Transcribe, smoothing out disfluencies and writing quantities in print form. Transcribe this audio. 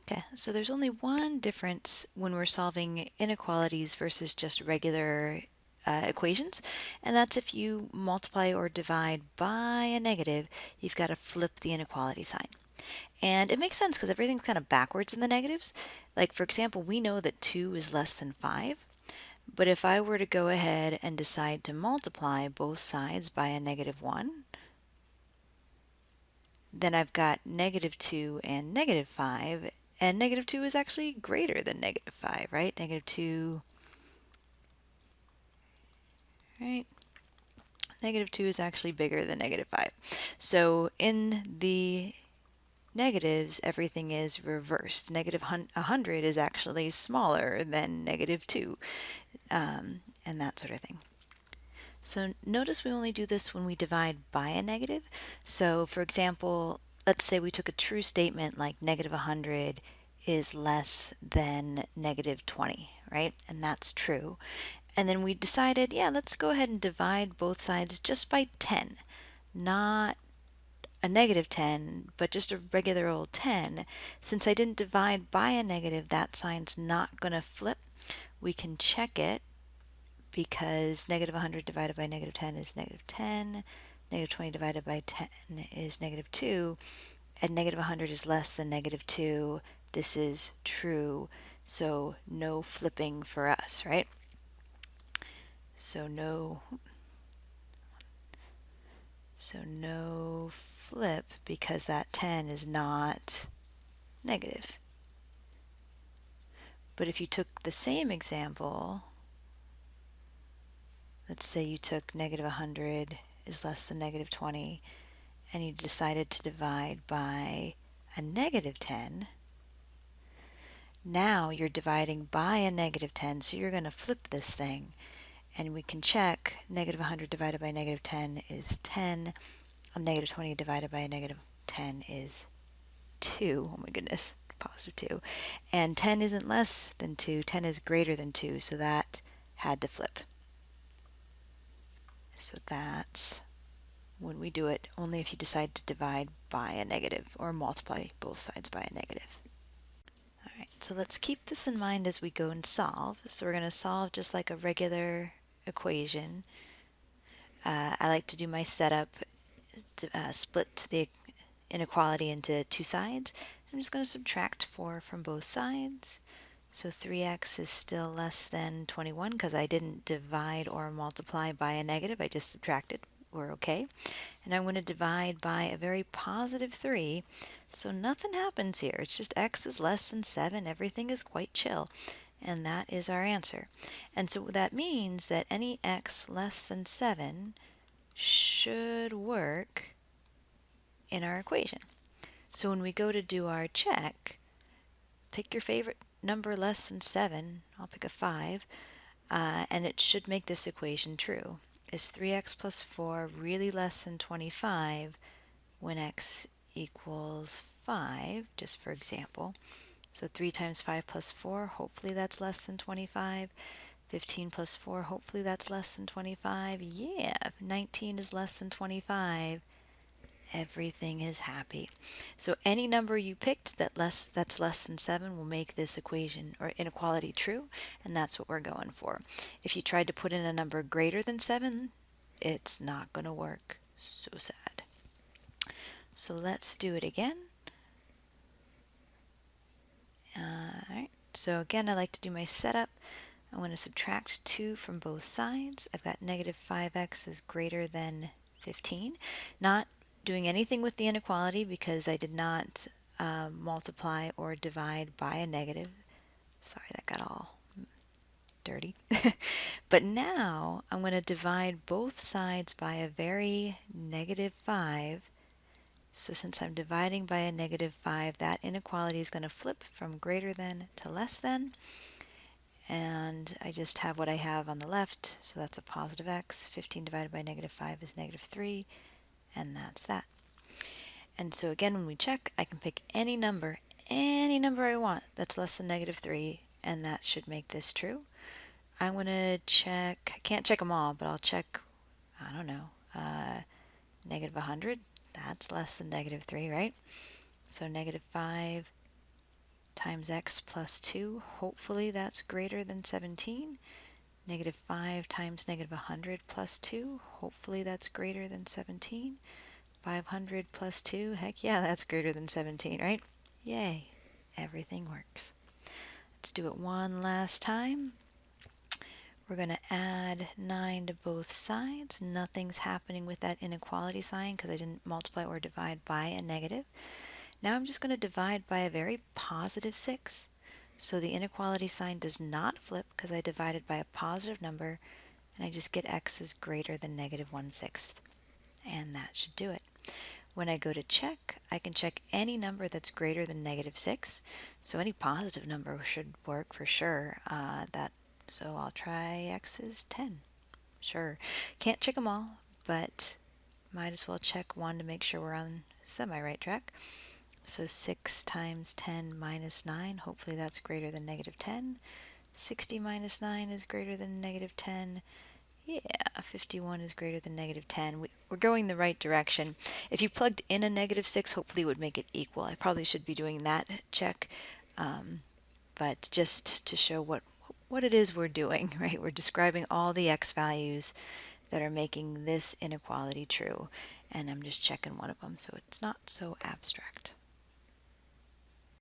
Okay, so there's only one difference when we're solving inequalities versus just regular equations, and that's if you multiply or divide by a negative, you've got to flip the inequality sign. And it makes sense because everything's kind of backwards in the negatives. Like, for example, we know that 2 is less than 5, but if I were to go ahead and decide to multiply both sides by a -1, then I've got -2 and -5, and -2 is actually greater than -5, right? -2, right? -2 is actually bigger than -5. So in the negatives, everything is reversed. -100 is actually smaller than -2, and that sort of thing. So notice we only do this when we divide by a negative. So for example, let's say we took a true statement like -100 is less than -20, right? And that's true. And then we decided, yeah, let's go ahead and divide both sides just by 10, not a -10, but just a regular old 10. Since I didn't divide by a negative, that sign's not going to flip. We can check it because -100 divided by -10 is -10, -20 divided by 10 is -2, and -100 is less than -2. This is true, so no flipping for us, right? So no flip because that 10 is not negative. But if you took the same example, let's say you took -100 is less than -20, and you decided to divide by a -10, now you're dividing by a -10, so you're going to flip this thing. And we can check -100 divided by -10 is 10, and -20 divided by a -10 is 2. Oh my goodness, +2. And 10 isn't less than 2, 10 is greater than 2, so that had to flip. So that's when we do it, only if you decide to divide by a negative or multiply both sides by a negative. All right, so let's keep this in mind as we go and solve. So we're going to solve just like a regular equation. I like to do my setup, to, split the inequality into two sides. I'm just going to subtract 4 from both sides. So 3x is still less than 21 because I didn't divide or multiply by a negative, I just subtracted. We're okay. And I'm going to divide by a very positive 3, so nothing happens here. It's just x is less than 7. Everything is quite chill. And that is our answer. And so that means that any x less than 7 should work in our equation. So when we go to do our check, pick your favorite number less than 7. I'll pick a 5. And it should make this equation true. Is 3x plus 4 really less than 25 when x equals 5, just for example? So 3 times 5 plus 4, hopefully that's less than 25. 15 plus 4, hopefully that's less than 25. Yeah, 19 is less than 25. Everything is happy. So any number you picked that's less than 7 will make this equation or inequality true, and that's what we're going for. If you tried to put in a number greater than 7, it's not going to work. So sad. So let's do it again. Alright, so again I like to do my setup. I'm going to subtract 2 from both sides. I've got -5x is greater than 15. Not doing anything with the inequality because I did not multiply or divide by a negative. Sorry, that got all dirty. But now I'm going to divide both sides by a very -5. So since I'm dividing by a -5, that inequality is going to flip from greater than to less than. And I just have what I have on the left, so that's a positive x. 15 divided by -5 is -3, and that's that. And so again, when we check, I can pick any number I want that's less than -3, and that should make this true. I'm going to check, I can't check them all, but I'll check, I don't know, -100, that's less than -3, right? So -5 times x plus 2, hopefully that's greater than 17. Negative 5 times negative 100 plus 2, hopefully that's greater than 17. 500 plus 2, heck yeah, that's greater than 17, right? Yay, everything works. Let's do it one last time. We're going to add 9 to both sides. Nothing's happening with that inequality sign because I didn't multiply or divide by a negative. Now I'm just going to divide by a very positive 6. So the inequality sign does not flip because I divided by a positive number, and I just get x is greater than negative 1/6. And that should do it. When I go to check, I can check any number that's greater than negative 6. So any positive number should work for sure. So I'll try x is 10. Sure. Can't check them all, but might as well check one to make sure we're on semi-right track. So 6 times 10 minus 9, hopefully that's greater than negative 10. 60 minus 9 is greater than negative 10. Yeah, 51 is greater than negative 10. We're going the right direction. If you plugged in a negative 6, hopefully it would make it equal. I probably should be doing that check, but just to show what it is we're doing, right? We're describing all the x values that are making this inequality true, and I'm just checking one of them so it's not so abstract.